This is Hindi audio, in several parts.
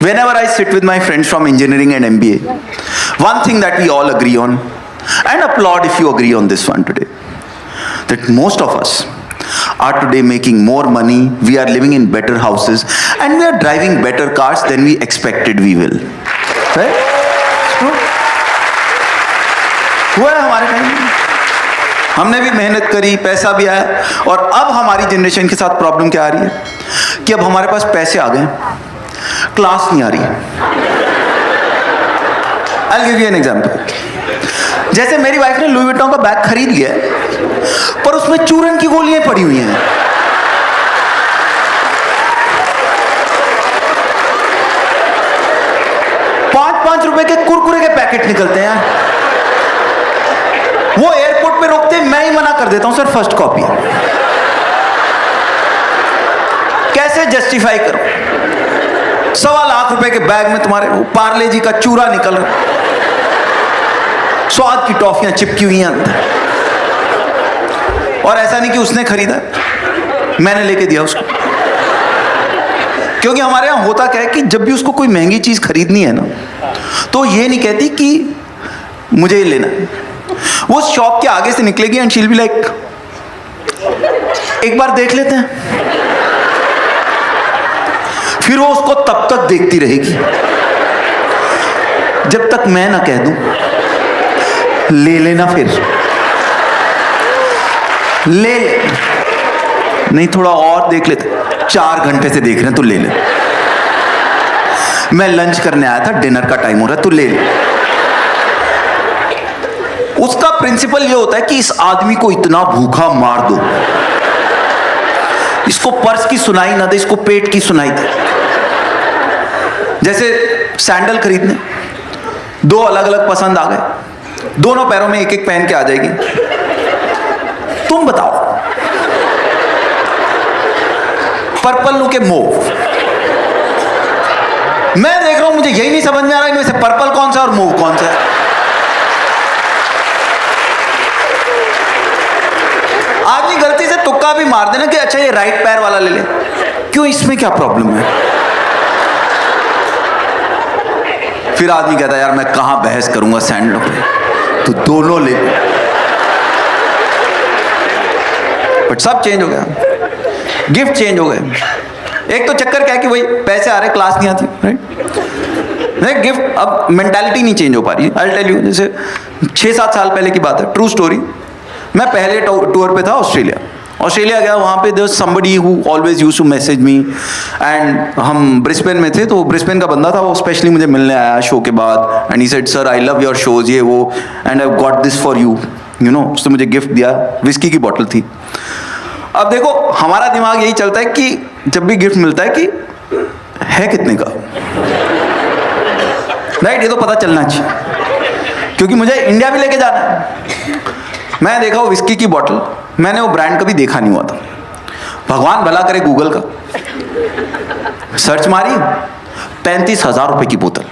Whenever I sit with my friends from engineering and MBA, one thing that we all agree on, and applaud if you agree on this one today, that most of us are today making more money, we are living in better houses, and we are driving better cars than we expected we will. Right? It's true. हुआ है हमारे टाइम में, हमने भी मेहनत करी, पैसा भी आया, और अब हमारी जनरेशन के साथ प्रॉब्लम क्या आ रही है कि अब हमारे पास पैसे आ गए, क्लास नहीं आ रही है। I'll give you an example. जैसे मेरी वाइफ ने लुई विटॉन का बैग खरीद लिया है, पर उसमें चूरन की गोलियां पड़ी हुई हैं। ₹5 के कुरकुरे के पैकेट निकलते हैं यार, वो एयरपोर्ट पे रोकते हैं, मैं ही मना कर देता हूं सर फर्स्ट कॉपी। कैसे जस्टिफाई करो? ₹1.25 लाख के बैग में तुम्हारे पार्ले जी का चूरा निकल रहा, स्वाद की टॉफियां चिपकी हुई हैं अंदर, और ऐसा नहीं कि उसने खरीदा, मैंने लेके दिया उसको। क्योंकि हमारे यहां होता क्या है कि जब भी उसको कोई महंगी चीज खरीदनी है ना, तो ये नहीं कहती कि मुझे ये लेना है, वो शॉप के आगे से निकलेगी एंड शील बी लाइक, एक बार देख लेते हैं। फिर वो उसको तब तक देखती रहेगी जब तक मैं ना कह दूं ले लेना, फिर ले ले, नहीं थोड़ा और देख लेते, 4 घंटे से देख रहे हैं, तो ले ले, मैं लंच करने आया था, डिनर का टाइम हो रहा है, तो ले ले। उसका प्रिंसिपल ये होता है कि इस आदमी को इतना भूखा मार दो, इसको पर्स की सुनाई ना दे, इसको पेट की सुनाई दे। जैसे सैंडल खरीदने, 2 अलग अलग पसंद आ गए, दोनों पैरों में एक एक पहन के आ जाएगी, तुम बताओ पर्पल लू के मूव, मैं देख रहा हूं, मुझे यही नहीं समझ में आ रहा इनमें से पर्पल कौन सा और मूव कौन सा है। आदमी गलती से तुक्का भी मार देना कि अच्छा ये राइट पैर वाला ले ले, क्यों, इसमें क्या प्रॉब्लम है? फिर आदमी कहता है यार मैं कहां बहस करूंगा सैंडलों पे, तो दोनों ले। बट सब चेंज हो गया, गिफ्ट चेंज हो गए। एक तो चक्कर क्या है कि वही पैसे आ रहे, क्लास नहीं आती, राइट? नहीं, गिफ्ट, अब मेंटालिटी नहीं चेंज हो पा रही। आई टेल यू, जैसे 6-7 साल पहले की बात है, ट्रू स्टोरी। मैं पहले टूर पे था ऑस्ट्रेलिया गया, वहाँ पे there was somebody who always used to message me, and हम ब्रिस्बेन में थे, तो ब्रिस्बेन का बंदा था, वो स्पेशली मुझे मिलने आया शो के बाद, and he said sir I love your shows, ये वो, and I got this for you, you know. उसने मुझे गिफ्ट दिया, विस्की की बॉटल थी। अब देखो हमारा दिमाग यही चलता है कि जब भी गिफ्ट मिलता है कि है कितने का, राइट? ये तो पता चलना चाहिए, क्योंकि मुझे इंडिया भी लेके जाना है। मैं देखा वो विस्की की बॉटल, मैंने वो ब्रांड कभी देखा नहीं हुआ था, भगवान भला करे गूगल का सर्च मारी, 35,000 रुपए की बोतल,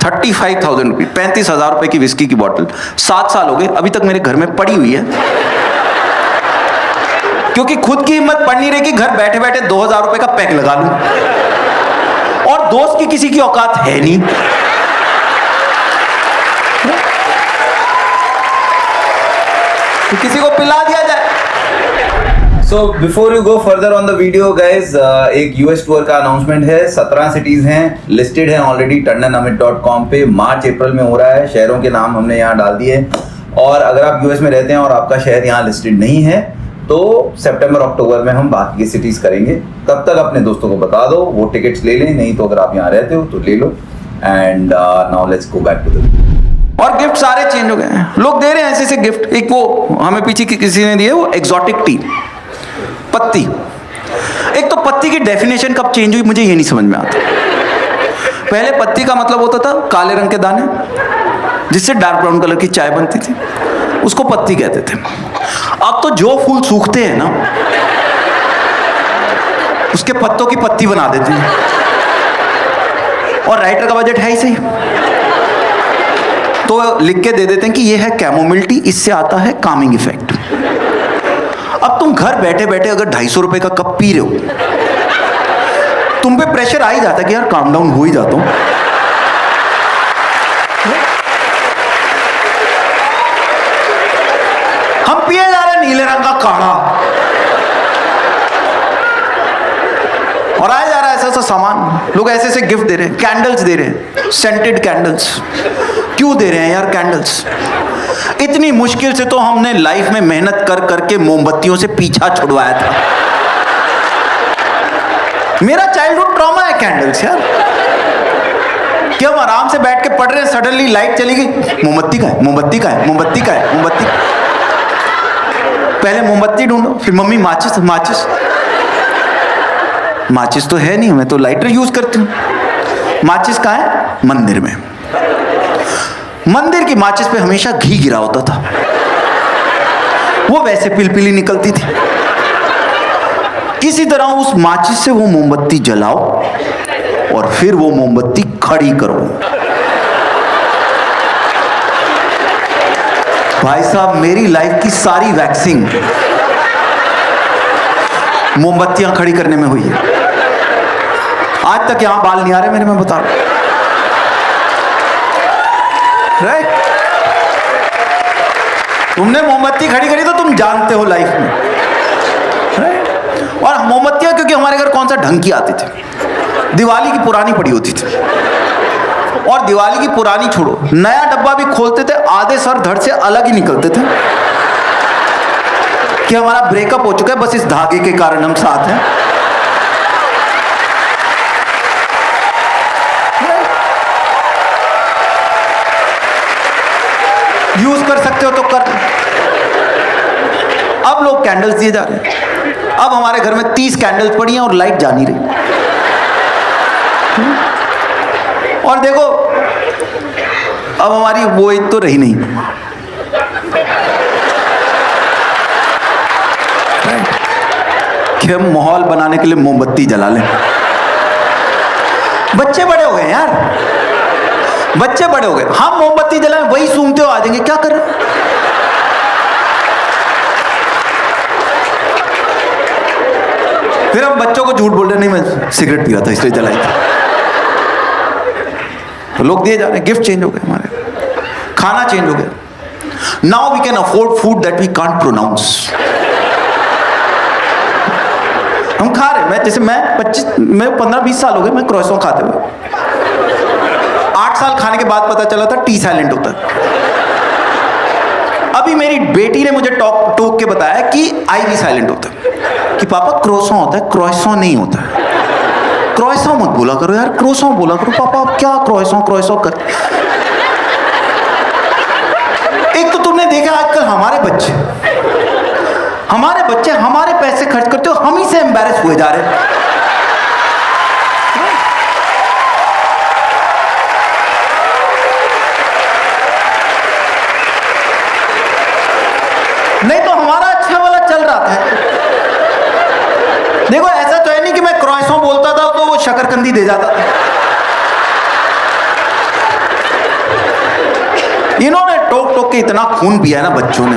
35,000 रुपये, 35,000 रुपए की विस्की की बॉटल। 7 साल हो गए, अभी तक मेरे घर में पड़ी हुई है, क्योंकि खुद की हिम्मत पड़ नहीं रही कि घर बैठे बैठे 2,000 रुपए का पैक लगा लूं, और दोस्त की किसी की औकात है नहीं। तो किसी को पिला दिया जाए। So before you go further on the video guys, एक US टूर का अनाउंसमेंट है। 17 सिटीज हैं, लिस्टेड हैं ऑलरेडी tandonamit.com पे। मार्च अप्रैल में हो रहा है, शहरों के नाम हमने यहाँ डाल दिए। और अगर आप US में रहते हैं और आपका शहर यहाँ लिस्टेड नहीं है, तो सितंबर अक्टूबर में हम बाकी की सिटीज करेंगे। तब तक अपने दोस्तों को बता दो, वो टिकट्स ले लें, नहीं तो अगर आप यहाँ रहते हो तो ले लो। And now let's go back to the. और गिफ्ट सारे चेंज हो गए हैं, लोग दे रहे हैं ऐसे ऐसे गिफ्ट। एक वो हमें पीछे किसी ने दिया, वो एक्सोटिक टी, पत्ती। एक तो पत्ती की डेफिनेशन कब चेंज हुई मुझे ये नहीं समझ में आता। पहले पत्ती का मतलब होता था काले रंग के दाने, जिससे डार्क ब्राउन कलर की चाय बनती थी, उसको पत्ती कहते थे। अब तो जो फूल सूखते हैं ना, उसके पत्तों की पत्ती बना देते हैं, और राइटर का बजट है ही सही, तो लिख के दे देते हैं कि ये है कैमोमिल टी, इससे आता है कामिंग इफेक्ट। अब तुम घर बैठे बैठे अगर 250 रुपए का कप पी रहे हो, तुम पे प्रेशर आ ही जाता कि यार काम डाउन हो ही जाता हूं। हम पिए जा रहे हैं नीले रंग का काढ़ा और आया जा रहा है ऐसा ऐसा सामान, लोग ऐसे ऐसे गिफ्ट दे रहे हैं, कैंडल्स दे रहे हैं, सेंटेड कैंडल्स। क्यों दे रहे हैं यार कैंडल्स? इतनी मुश्किल से तो हमने लाइफ में मेहनत कर करके मोमबत्तियों से पीछा छुड़वाया था। मेरा चाइल्डहुड ट्रॉमा है कैंडल्स यार, कि हम आराम से बैठ के पढ़ रहे हैं, सडनली लाइट चली गई, मोमबत्ती का है, मोमबत्ती का है, मोमबत्ती का है, मोमबत्ती। पहले मोमबत्ती ढूंढो, फिर मम्मी माचिस, माचिस। माचिस तो है नहीं, मैं तो लाइटर यूज करती हूँ। माचिस कहाँ है? मंदिर में। मंदिर की माचिस पे हमेशा घी गिरा होता था, वो वैसे पिलपिली निकलती थी। किसी तरह उस माचिस से वो मोमबत्ती जलाओ और फिर वो मोमबत्ती खड़ी करो। भाई साहब, मेरी लाइफ की सारी वैक्सिंग मोमबत्तियां खड़ी करने में हुई है। आज तक यहां बाल नहीं आ रहे मेरे, मैं बता रहा हूं। राइट? तुमने मोमबत्ती खड़ी करी तो तुम जानते हो लाइफ में। राइट? और मोमबत्तियां क्योंकि हमारे घर कौन सा ढंग की आती थी, दिवाली की पुरानी पड़ी होती थी। और दिवाली की पुरानी छोड़ो, नया डब्बा भी खोलते थे, आधे सर धड़ से अलग ही निकलते थे कि हमारा ब्रेकअप हो चुका है, बस इस धागे के कारण हम साथ हैं। यूज कर सकते हो तो कर। अब लोग कैंडल्स दिए जा रहे हैं। अब हमारे घर में 30 कैंडल्स पड़ी हैं और लाइट जा नहीं रही। और देखो, अब हमारी वो एक तो रही नहीं कि हम माहौल बनाने के लिए मोमबत्ती जला लें। बच्चे बड़े हो गए यार, बच्चे बड़े हो गए। हम मोमबत्ती जलाएं, वही सूंघते हो आ जाएंगे, क्या करें? फिर हम बच्चों को झूठ बोल रहे, नहीं मैं सिगरेट पी रहा था इसलिए जलाई थी। तो लोग दिए जा रहे हैं। गिफ्ट चेंज हो गए हमारे, खाना चेंज हो गया। Now we can afford food that we can't pronounce. हम खा रहे, मैं जैसे मैं 15-20 साल हो गए मैं क्रॉसों खाते हुए। 8 साल खाने के बाद पता चला था टी साइलेंट होता है। अभी मेरी बेटी ने मुझे टोक के बताया कि आई भी साइलेंट होता है, कि पापा क्रोसों होता है, क्रॉसों नहीं होता है। क्रॉसों मत बोला करो यार, क्रोसों बोला करो। पापा आप क्या क्रॉसों क्रॉसों कर। एक तो तुमने देखा आजकल हमारे बच्चे हमारे पैसे खर्च करते हो, हम ही से एम्बैरेस हुए जा रहे हैं। नहीं तो हमारा अच्छा वाला चल रहा था। देखो ऐसा तो है नहीं कि मैं क्रॉसों बोलता था तो वो शकरकंदी दे जाता था। इन्होंने टोक टोक के इतना खून पिया है ना बच्चों ने,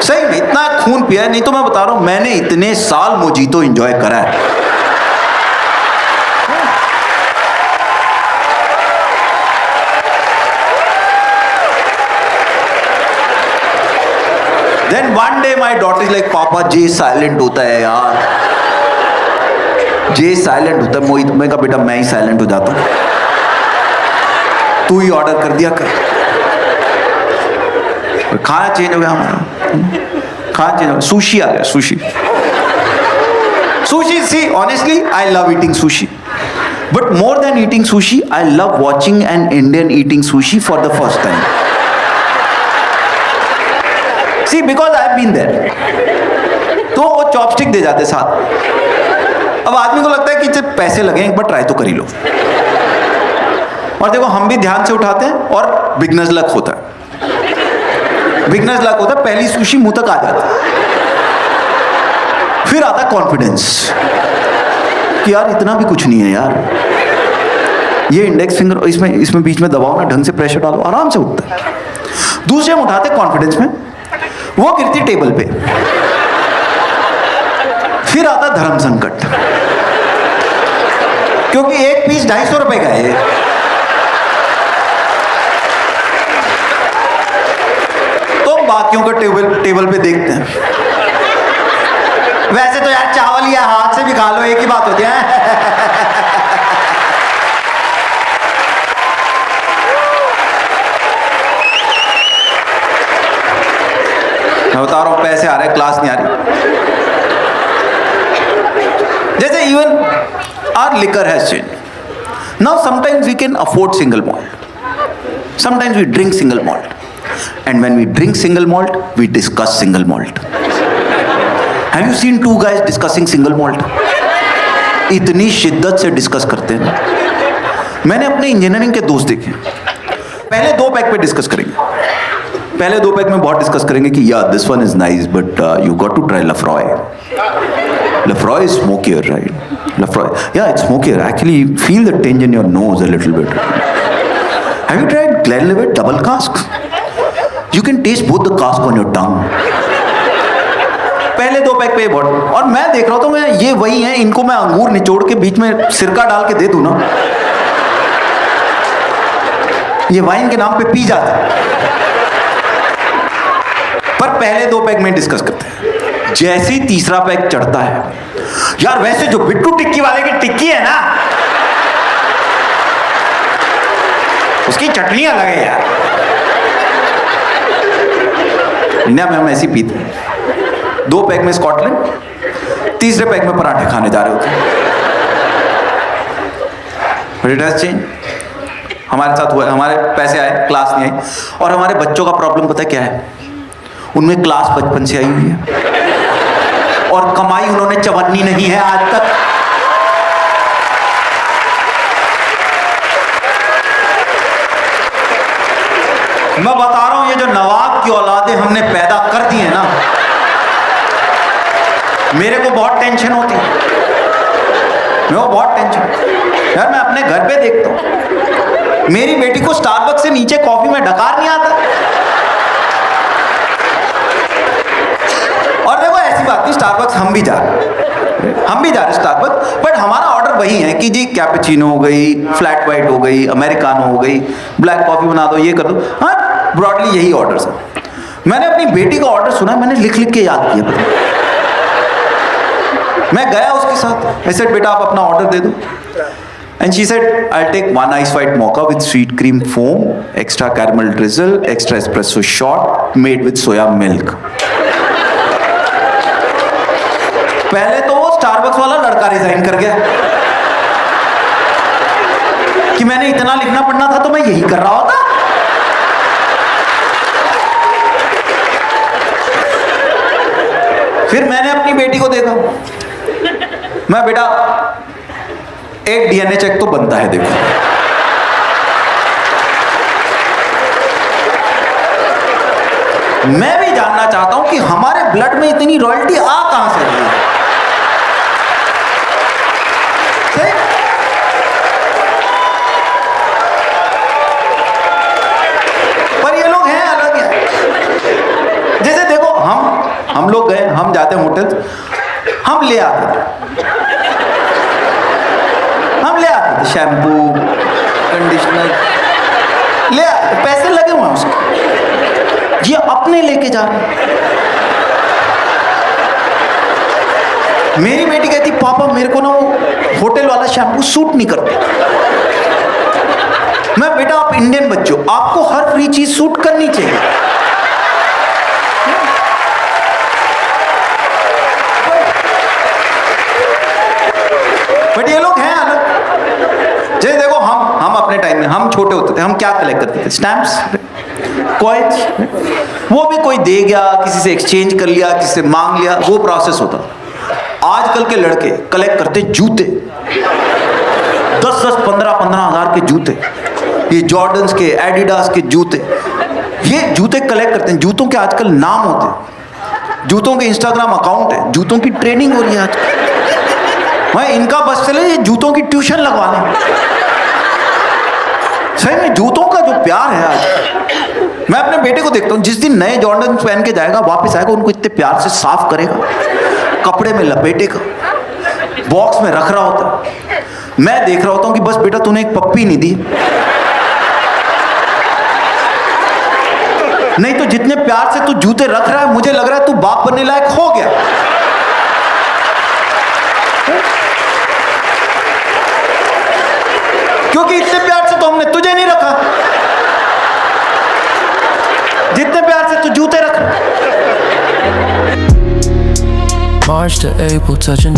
सही में इतना खून पिया है। नहीं तो मैं बता रहा हूं, मैंने इतने साल मोजीतो एंजॉय करा है। Then one day my daughter is like, पापा जे साइलेंट होता है यार, जे साइलेंट होता है। मोहित, मैं कहा बेटा मैं ही साइलेंट हो जाता हूं, तू ही ऑर्डर कर दिया कर। खाना चेंज हो गया हमारा, खाना चेंज हो गया। सुशी आ गया, sushi. Sushi, see honestly I love eating sushi, but more than eating sushi I love watching an Indian eating sushi for the first time. See, because I have been there. तो वो चॉपस्टिक दे जाते साथ। अब आदमी को लगता है कि जब पैसे लगे एक बार ट्राई तो कर ही लो। और देखो हम भी ध्यान से उठाते हैं और बिगनर्स लक होता है। बिगनर्स लक होता है, पहली सुशी मुंह तक आ जाती है, फिर आता है कॉन्फिडेंस कि यार इतना भी कुछ नहीं है यार। ये इंडेक्स फिंगर इसमें बीच में दबाओ ना, ढंग से प्रेशर डालो, आराम से उठता है। दूसरे हम उठाते कॉन्फिडेंस में, वो गिरती टेबल पे, फिर आता धर्म संकट। क्योंकि एक पीस 250 रुपए का है। तो बाकियों को टेबल पे देखते हैं। वैसे तो यार चावल या हाथ से भी खा लो, एक ही बात होती है। मैं बता रहा हूं, पैसे आ रहे हैं, क्लास नहीं आ रही। जैसे even our liquor has change. Now sometimes we can afford single malt, sometimes we drink single malt, and when we drink single malt we discuss single malt. Have you seen two guys discussing single malt? इतनी शिद्दत से डिस्कस करते हैं। मैंने अपने इंजीनियरिंग के दोस्त देखे, पहले 2 पैक पे डिस्कस करेंगे। पहले 2 पैक में बहुत डिस्कस करेंगे कि yeah this one is nice but you got to try Laphroaig. Laphroaig is smokier, right? Laphroaig, yeah it's smokier, actually feel the tang in your nose a little bit. Have you tried Glenlivet double cask? You can taste both the cask on your tongue. पहले 2 पैक पे बहुत, और मैं देख रहा हूं तो मैं ये वही है, इनको मैं अंगूर निचोड़ के बीच में सिरका डाल के दे दूं ना, ये वाइन के नाम पे पी जाता है। पर पहले 2 पैक में डिस्कस करते हैं। जैसे ही तीसरा पैक चढ़ता है, यार वैसे जो बिट्टू टिक्की वाले की टिक्की है ना, उसकी चटनी अलग है यार। इंडिया में हम ऐसी पीते हैं। 2 पैक में स्कॉटलैंड, तीसरे पैक में पराठे खाने जा रहे होते हैं। But it has change. हमारे साथ हुआ, हमारे पैसे आए, क्लास नहीं आई। और हमारे बच्चों का प्रॉब्लम पता है क्या है? उनमें क्लास बचपन से आई हुई है और कमाई उन्होंने चवन्नी नहीं है आज तक। मैं बता रहा हूं, ये जो नवाब की औलादें हमने पैदा कर दी है ना, मेरे को बहुत टेंशन होती है। मेरे को बहुत टेंशन यार, मैं अपने घर पे देखता हूं, मेरी बेटी को स्टारबक्स से नीचे कॉफी में डकार नहीं आता। और देखो ऐसी बात नहीं, स्टारबक्स हम भी जा रहे स्टारबक्स, बट हमारा ऑर्डर वही है कि जी कैपेचिनो हो गई, फ्लैट वाइट हो गई, अमेरिकानो हो गई, ब्लैक कॉफी बना दो, ये कर दो। हाँ, ब्रॉडली यही ऑर्डर्स है। मैंने अपनी बेटी का ऑर्डर सुना, मैंने लिख लिख के याद किया। मैं गया उसके साथ, I said बेटा आप अपना ऑर्डर दे दो, and she said I'll take 1 ice white mocha with sweet cream foam, extra caramel drizzle, extra espresso shot made with soya milk। पहले तो वो स्टारबक्स वाला लड़का रिजाइन कर गया कि मैंने इतना लिखना पड़ना था तो मैं यही कर रहा होता। फिर मैंने अपनी बेटी को देखा, मैं बेटा एक डीएनए चेक तो बनता है, देखो मैं भी जानना चाहता हूं कि हमारे ब्लड में इतनी रॉयल्टी आ कहां से रही है। पर ये लोग हैं अलग है। जैसे देखो हम लोग गए, हम जाते हैं होटल, हम ले आते शैम्पू, कंडीशनर ले आते, पैसे लगे हुए हैं उसके, ये अपने लेके जा रहे हैं। मेरी बेटी कहती पापा मेरे को ना वो होटल वाला शैम्पू सूट नहीं करता। मैं बेटा आप इंडियन बच्चे हो, आपको हर फ्री चीज सूट करनी चाहिए। बट ये लोग हैं अलग। जैसे देखो हम अपने टाइम में, हम छोटे होते थे, हम क्या कलेक्ट करते थे? स्टैम्प्स, कॉइन्स, वो भी कोई दे गया, किसी से एक्सचेंज कर लिया, किसी से मांग लिया, वो प्रोसेस होता। आजकल के लड़के कलेक्ट करते जूते, 10-10, 15-15 हजार के जूते, ये जॉर्डन्स के, एडिडास के जूते, ये जूते कलेक्ट करते हैं। जूतों के आजकल नाम होते हैं, जूतों के इंस्टाग्राम अकाउंट है, जूतों की ट्रेनिंग हो रही है आजकल। भाई इनका बस चले ये जूतों की ट्यूशन लगवा लें। सही में जूतों का जो प्यार है आज, मैं अपने बेटे को देखता हूँ, जिस दिन नए जॉर्डन पहन के जाएगा, वापस आएगा, उनको इतने प्यार से साफ करेगा, कपड़े में लपेटेगा, बॉक्स में रख रहा होता। मैं देख रहा होता हूं कि बस बेटा तूने एक पप्पी नहीं दी, नहीं तो जितने प्यार से तू जूते रख रहा है मुझे लग रहा है तू बाप बनने लायक हो गया। क्योंकि इतने प्यार से तो हमने तुझे नहीं रखा जितने प्यार से तू जूते रख। March to April, touching